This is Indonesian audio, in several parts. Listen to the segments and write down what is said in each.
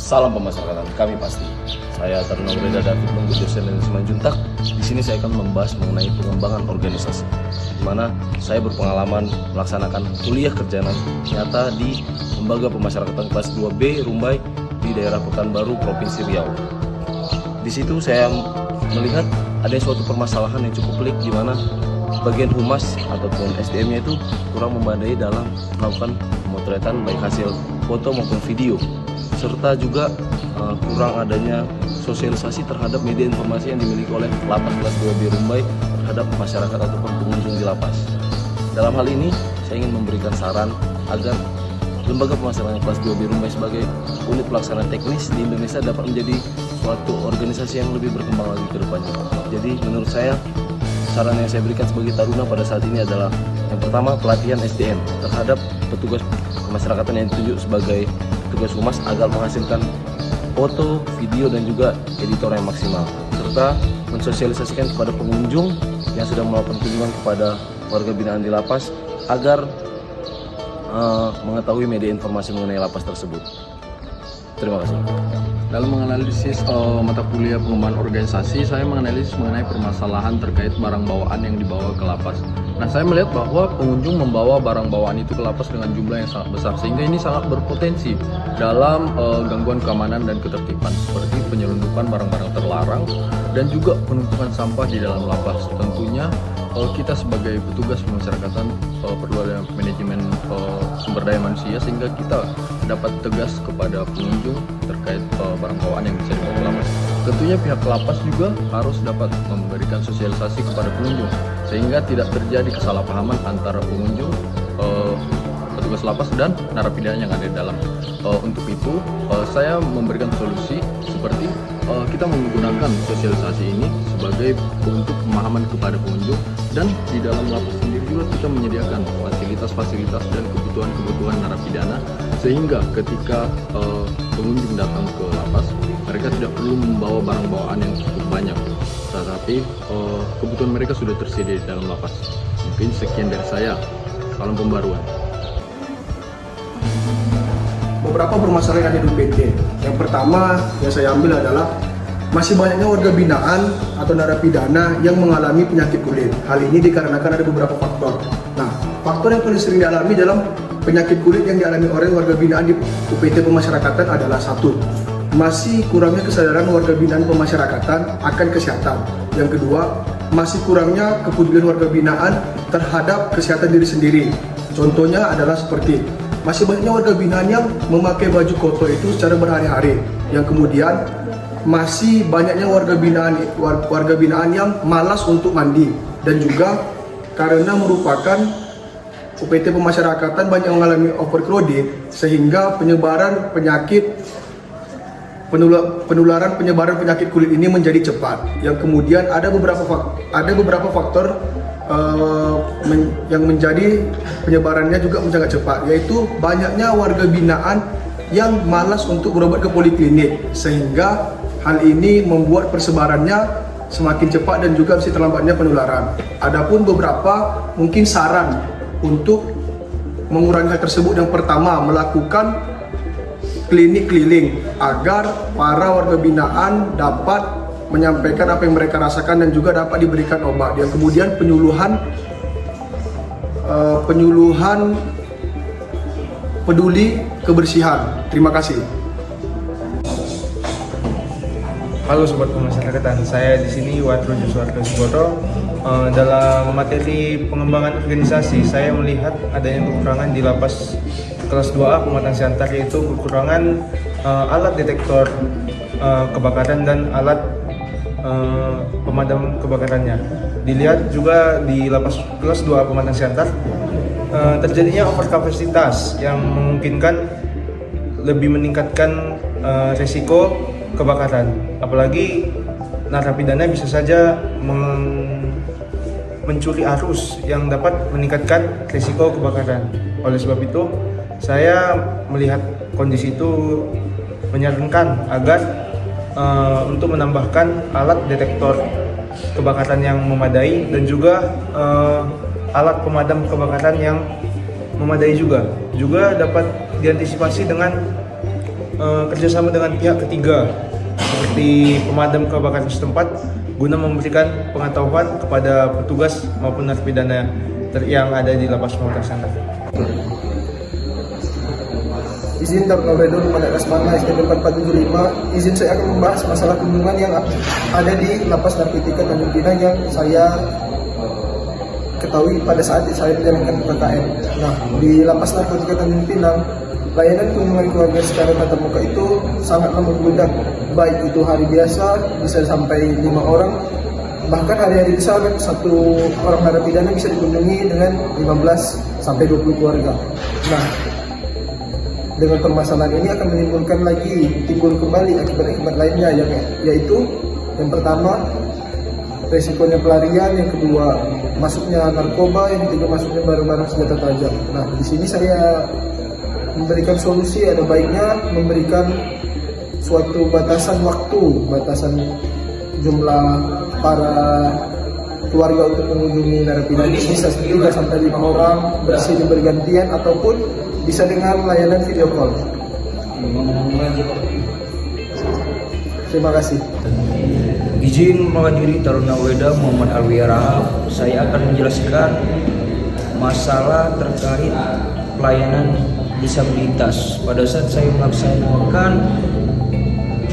Salam pemasarakatan kami pasti. Saya Taruna Muda David Menggu dosen dan Simanjuntak. Di sini saya akan membahas mengenai pengembangan organisasi, di mana saya berpengalaman melaksanakan kuliah kerja nyata di Lembaga Pemasyarakatan kelas 2B Rumbai di daerah Pekanbaru, Provinsi Riau. Di situ saya melihat ada suatu permasalahan yang cukup pelik, di mana bagian humas ataupun SDM-nya itu kurang memadai dalam melakukan pemotretan baik hasil foto maupun video, serta juga kurang adanya sosialisasi terhadap media informasi yang dimiliki oleh lapas kelas 2B Rumbai terhadap masyarakat ataupun pengunjung di lapas. Dalam hal ini, saya ingin memberikan saran agar Lembaga Pemasyarakatan kelas 2B Rumbai sebagai unit pelaksana teknis di Indonesia dapat menjadi suatu organisasi yang lebih berkembang lagi ke depannya. Jadi menurut saya, saran yang saya berikan sebagai Taruna pada saat ini adalah yang pertama, pelatihan SDM terhadap petugas pemasyarakatan yang ditunjuk sebagai petugas humas agar menghasilkan foto, video, dan juga editor yang maksimal, serta mensosialisasikan kepada pengunjung yang sedang melakukan kunjungan kepada warga binaan di lapas agar mengetahui media informasi mengenai lapas tersebut. Terima kasih. Dalam menganalisis mata kuliah pengembangan organisasi, saya menganalisis mengenai permasalahan terkait barang bawaan yang dibawa ke lapas. Nah, saya melihat bahwa pengunjung membawa barang bawaan itu ke lapas dengan jumlah yang sangat besar, sehingga ini sangat berpotensi dalam gangguan keamanan dan ketertiban, seperti penyelundupan barang-barang terlarang dan juga penumpukan sampah di dalam lapas. Tentunya kita sebagai petugas pemasyarakatan perlu ada manajemen sumber daya manusia, sehingga kita dapat tegas kepada pengunjung terkait barang bawaan yang bisa dibawa ke lapas. Tentunya pihak lapas juga harus dapat memberikan sosialisasi kepada pengunjung, sehingga tidak terjadi kesalahpahaman antara pengunjung, petugas lapas, dan narapidana yang ada di dalam. Untuk itu, saya memberikan solusi seperti kita menggunakan sosialisasi ini sebagai untuk pemahaman kepada pengunjung, dan di dalam lapas sendiri juga kita menyediakan fasilitas-fasilitas dan kebutuhan-kebutuhan narapidana, sehingga ketika pengunjung datang ke lapas, mereka tidak perlu membawa barang bawaan yang cukup banyak, tetapi kebutuhan mereka sudah tersedia di dalam lapas. Mungkin sekian dari saya. Salam pembaruan. Beberapa permasalahan yang ada di UPT. Yang pertama yang saya ambil adalah masih banyaknya warga binaan atau narapidana yang mengalami penyakit kulit. Hal ini dikarenakan ada beberapa faktor. Nah, faktor yang paling sering dialami dalam penyakit kulit yang dialami oleh warga binaan di UPT pemasyarakatan adalah satu, masih kurangnya kesadaran warga binaan pemasyarakatan akan kesehatan. Yang kedua, masih kurangnya kepedulian warga binaan terhadap kesehatan diri sendiri. Contohnya adalah seperti masih banyaknya warga binaan yang memakai baju kotor itu secara berhari-hari. Yang kemudian masih banyaknya warga binaan yang malas untuk mandi, dan juga karena merupakan UPT pemasyarakatan banyak mengalami overcrowded, sehingga penyebaran penyakit kulit ini menjadi cepat. Yang kemudian ada beberapa faktor yang menjadi penyebarannya juga sangat cepat, yaitu banyaknya warga binaan yang malas untuk berobat ke poliklinik, sehingga hal ini membuat persebarannya semakin cepat dan juga masih terlambatnya penularan. Adapun beberapa mungkin saran untuk mengurangi hal tersebut, yang pertama, melakukan klinik keliling agar para warga binaan dapat menyampaikan apa yang mereka rasakan dan juga dapat diberikan obat. Yang kemudian penyuluhan peduli kebersihan. Terima kasih. Halo sobat pemasyarakatan, saya di sini Watro Juswarto Suboto. Dalam materi pengembangan organisasi, saya melihat adanya kekurangan di lapas kelas 2A Pematang Siantar, yaitu kekurangan alat detektor kebakaran dan alat pemadam kebakarannya. Dilihat juga di lapas kelas 2A Pematang Siantar terjadinya overkapasitas yang memungkinkan lebih meningkatkan resiko kebakaran. Apalagi narapidana bisa saja mencuri arus yang dapat meningkatkan risiko kebakaran. Oleh sebab itu, saya melihat kondisi itu menyarankan agar untuk menambahkan alat detektor kebakaran yang memadai dan juga alat pemadam kebakaran yang memadai juga dapat diantisipasi dengan kerjasama dengan pihak ketiga seperti pemadam kebakaran setempat guna memberikan pengetahuan kepada petugas maupun narapidana yang ada di lapas Mawar sana. Izin Taruna Ureda Muhammad Rasmana SKP 4475. Izin saya akan membahas masalah kunjungan yang ada di lapas narkotika Tanjung Pinang yang saya ketahui pada saat saya menjalankan PKN. Nah, di lapas narkotika Tanjung Pinang, layanan kunjungan keluarga secara tatap muka itu sangatlah membludak. Baik itu hari biasa bisa sampai 5 orang, bahkan hari-hari besar satu orang narapidana bisa dikunjungi dengan 15 sampai 20 keluarga. Nah, dengan permasalahan ini akan menimbulkan timbul kembali akibat-akibat lainnya, yaitu yang pertama resikonya pelarian, yang kedua masuknya narkoba, yang ketiga masuknya barang-barang senjata tajam. Nah, di sini saya memberikan solusi, ada baiknya memberikan suatu batasan waktu, batasan jumlah para keluarga untuk mengunjungi narapidana bisa 3 sampai 5 orang bersih bergantian ataupun bisa dengan layanan video call. Terima kasih. Izin menghadiri Taruna Ureda Muhammad Alwiara. Saya akan menjelaskan masalah terkait pelayanan disabilitas. Pada saat saya melaksanakan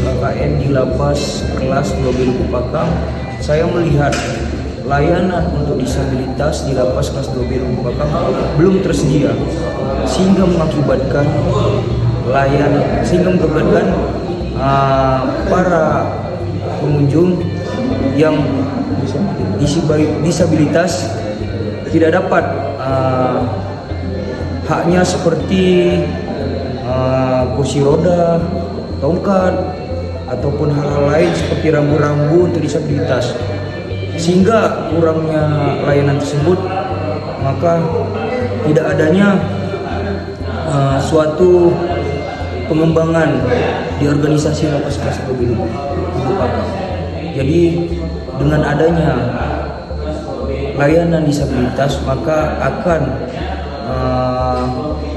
KKN di lapas kelas 2B Lubuk Pakam, saya melihat layanan untuk disabilitas di lapas kelas 2B Lubuk Pakam belum tersedia, sehingga mengakibatkan para pengunjung yang disabilitas tidak dapat haknya seperti kursi roda, tongkat, ataupun hal-hal lain seperti rambu-rambu untuk disabilitas. Sehingga kurangnya layanan tersebut, maka tidak adanya suatu pengembangan di organisasi lapas kelas 2B Lubuk Pakam. Jadi dengan adanya layanan disabilitas, maka akan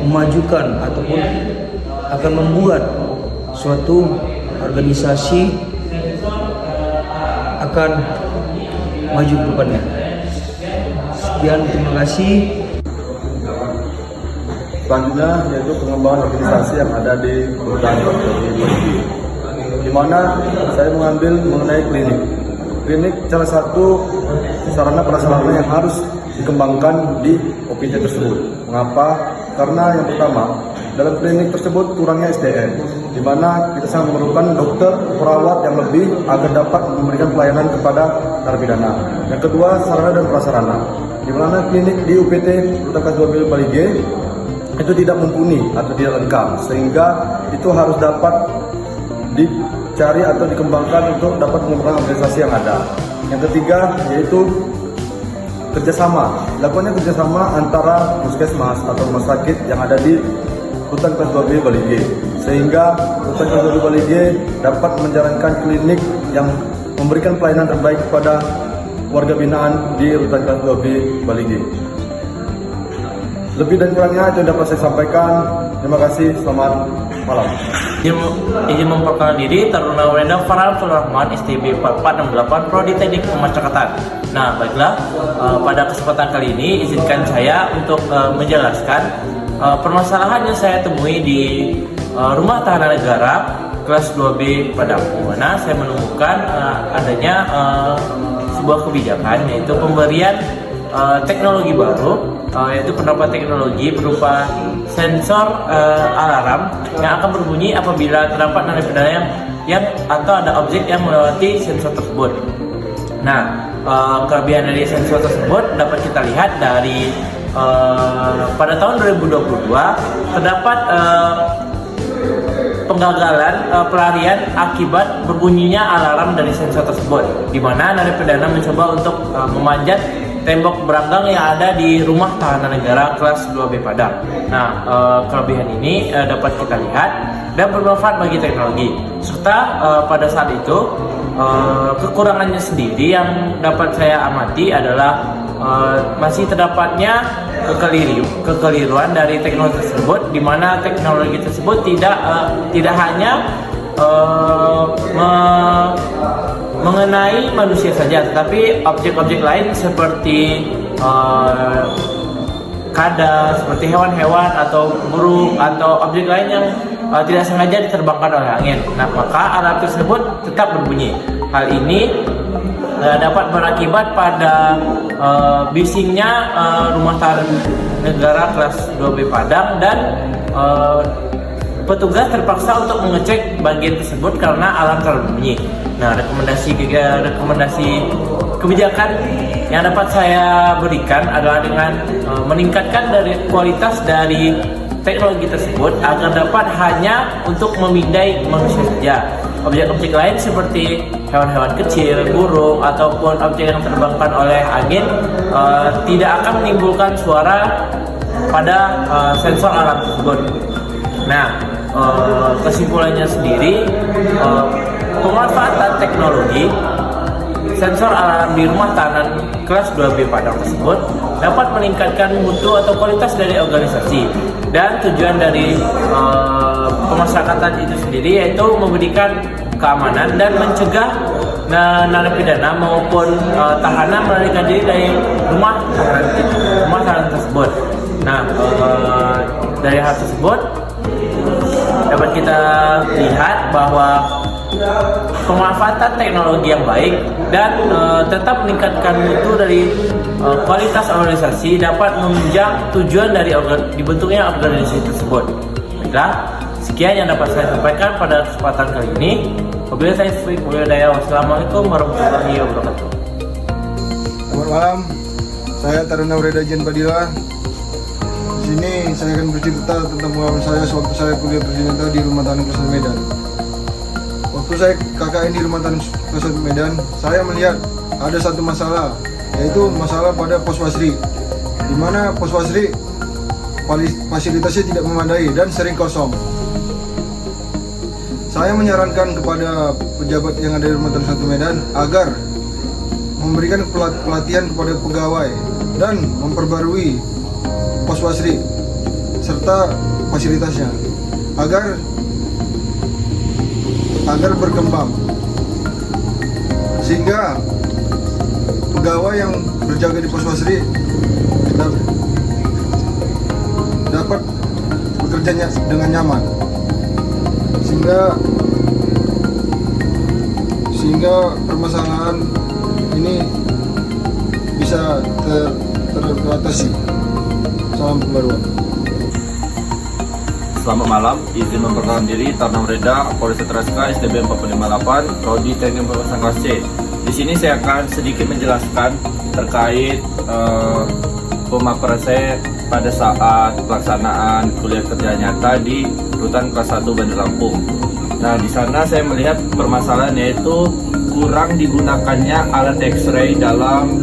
memajukan ataupun akan membuat suatu organisasi akan maju ke depannya. Sekian, terima kasih. Selanjutnya yaitu pengembangan organisasi yang ada di Rutan di mana saya mengambil mengenai klinik. Klinik salah satu sarana prasarana yang harus dikembangkan di OPT tersebut. Mengapa? Karena yang pertama, dalam klinik tersebut kurangnya SDM, di mana kita sangat memerlukan dokter, perawat yang lebih agar dapat memberikan pelayanan kepada narapidana. Yang kedua, sarana dan prasarana, di mana klinik di UPT Rutan kelas 2B Bali G itu tidak mumpuni atau tidak lengkap, sehingga itu harus dapat dicari atau dikembangkan untuk dapat mengembangkan organisasi yang ada. Yang ketiga yaitu dilakukannya kerjasama antara puskesmas atau rumah sakit yang ada di Rutan kelas 2B Bali G, sehingga Rutan kelas 2B Bali G dapat menjalankan klinik yang memberikan pelayanan terbaik kepada warga binaan di Rutan kelas 2B Bali G. Lebih dan kurangnya itu yang dapat saya sampaikan. Terima kasih, selamat malam. Izin memperkenalkan diri, Taruna Ureda Farhan Rahman, STB 4468, Prodi Teknik Pemasyarakatan. Nah, baiklah, pada kesempatan kali ini izinkan saya untuk menjelaskan permasalahan yang saya temui di Rumah Tahanan Negara kelas 2B Padang, di mana saya menemukan adanya sebuah kebijakan, yaitu pemberian teknologi baru, yaitu penerapan teknologi berupa sensor alarm yang akan berbunyi apabila terdapat narapidana yang atau ada objek yang melewati sensor tersebut. Nah, kelebihan dari sensor tersebut dapat kita lihat dari pada tahun 2022 terdapat penggagalan pelarian akibat berbunyinya alarm dari sensor tersebut, di mana narapidana mencoba untuk memanjat tembok beranggang yang ada di Rumah Tahanan Negara kelas 2B Padang. Nah, kelebihan ini dapat kita lihat dan bermanfaat bagi teknologi. Serta pada saat itu kekurangannya sendiri yang dapat saya amati adalah masih terdapatnya kekeliruan dari teknologi tersebut, di mana teknologi tersebut tidak hanya mengenai manusia saja, tetapi objek-objek lain seperti kada, seperti hewan-hewan atau burung atau objek lain yang tidak sengaja diterbangkan oleh angin. Nah, maka alarm tersebut tetap berbunyi. Hal ini dapat berakibat pada bisingnya rumah tahan negara kelas 2B Padang, dan petugas terpaksa untuk mengecek bagian tersebut karena alarm terbunyi. Nah, rekomendasi kebijakan yang dapat saya berikan adalah dengan meningkatkan dari kualitas dari teknologi tersebut agar dapat hanya untuk memindai manusia saja. Objek-objek lain seperti hewan-hewan kecil, burung, ataupun objek yang terbangkan oleh angin tidak akan menimbulkan suara pada sensor alarm tersebut. Nah, kesimpulannya sendiri, pemanfaatan teknologi sensor alarm di rumah tahanan kelas 2B Padang tersebut dapat meningkatkan mutu atau kualitas dari organisasi, dan tujuan dari pemasyarakatan itu sendiri yaitu memberikan keamanan dan mencegah narapidana maupun tahanan melarikan diri dari rumah tahanan tersebut. Nah, dari hal tersebut dapat kita lihat bahwa pemanfaatan teknologi yang baik dan tetap meningkatkan mutu dari kualitas organisasi dapat menunjang tujuan dari dibentuknya organisasi tersebut. Baiklah, sekian yang dapat saya sampaikan pada kesempatan kali ini. Wabillahi taufiq wal hidayah. Wassalamualaikum warahmatullahi wabarakatuh. Selamat malam, saya Taruna Ureda Jen Padilla. Di sini saya akan bercerita tentang pengalaman saya sewaktu saya kuliah perjalanan di Rumah Tahanan Kelas 1 Medan. Waktu saya KKN di Rumah Tahanan Kelas 1 Medan, saya melihat ada satu masalah, yaitu masalah pada pos wasri, di mana pos wasri fasilitasnya tidak memadai dan sering kosong. Saya menyarankan kepada pejabat yang ada di Rumah Tahanan 1 Medan agar memberikan pelatihan kepada pegawai dan memperbarui pos wasri serta fasilitasnya agar berkembang, sehingga pegawai yang berjaga di pos wasri dapat bekerjanya dengan nyaman, sehingga permasalahan ini bisa teratasi. Salam pembaruan. Selamat malam, izin memperkenalkan diri, Taruna Ureda, Polres Traska, STB 458, Prodi Teknik Pemrosesan kelas C. Di sini saya akan sedikit menjelaskan terkait pemaparan saya pada saat pelaksanaan kuliah kerja nyata di Rutan kelas 1 Bandar Lampung. Nah, di sana saya melihat permasalahan yaitu kurang digunakannya alat X-ray dalam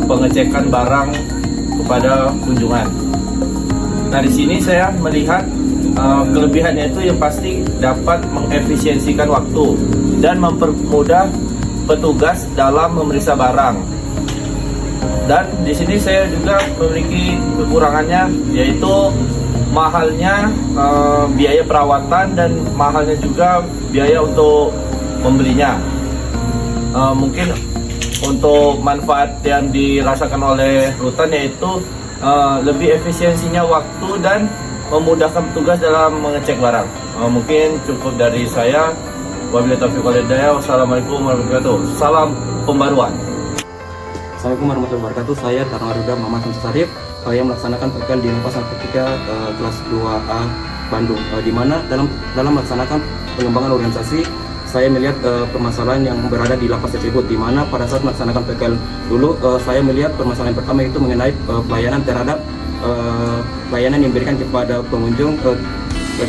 pengecekan barang kepada kunjungan. Nah, di sini saya melihat kelebihannya itu yang pasti dapat mengefisiensikan waktu dan mempermudah petugas dalam memeriksa barang. Dan di sini saya juga memiliki kekurangannya, yaitu mahalnya biaya perawatan dan mahalnya juga biaya untuk membelinya. Mungkin untuk manfaat yang dirasakan oleh rutan yaitu lebih efisiensinya waktu dan memudahkan petugas dalam mengecek barang. Mungkin cukup dari saya. Wabillahi taufiq wal hidayah. Wassalamualaikum warahmatullahi wabarakatuh. Salam pembaruan. Assalamualaikum warahmatullahi wabarakatuh. Saya Taruna Ureda Muhammad Samsul Sarif yang melaksanakan PKL di Lapas Narkotika kelas 2A Bandung, di mana dalam melaksanakan pengembangan organisasi saya melihat permasalahan yang berada di lapas tersebut, di mana pada saat melaksanakan PKL dulu saya melihat permasalahan pertama itu mengenai pelayanan terhadap pelayanan yang diberikan kepada pengunjung,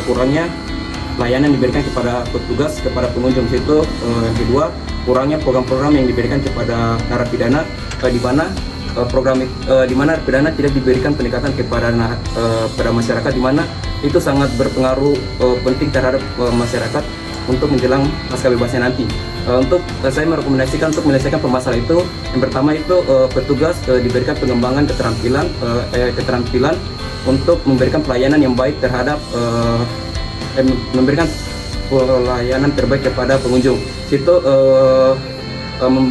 kurangnya pelayanan diberikan kepada petugas kepada pengunjung itu. Yang kedua, kurangnya program-program yang diberikan kepada narapidana, di mana di mana narapidana tidak diberikan pendekatan kepada masyarakat, di mana itu sangat berpengaruh penting terhadap masyarakat untuk menjelang pasca bebasnya nanti. Untuk saya merekomendasikan untuk menyelesaikan permasalahan itu, yang pertama itu petugas diberikan pengembangan keterampilan untuk memberikan pelayanan yang baik terhadap memberikan pelayanan terbaik kepada pengunjung. Situ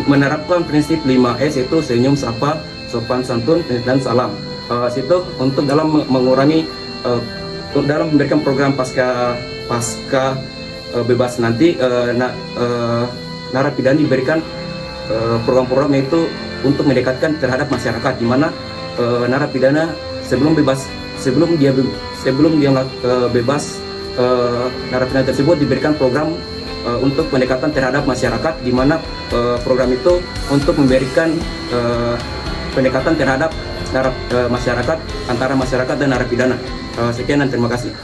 menerapkan prinsip 5S, yaitu senyum, sapa, sopan santun, dan salam. Situ untuk dalam mengurangi dalam memberikan program pasca bebas nanti, narapidana diberikan program-program yaitu untuk mendekatkan terhadap masyarakat, di mana narapidana sebelum dia bebas, narapidana tersebut diberikan program untuk pendekatan terhadap masyarakat, di mana program itu untuk memberikan pendekatan terhadap masyarakat, antara masyarakat dan narapidana. Sekian dan terima kasih.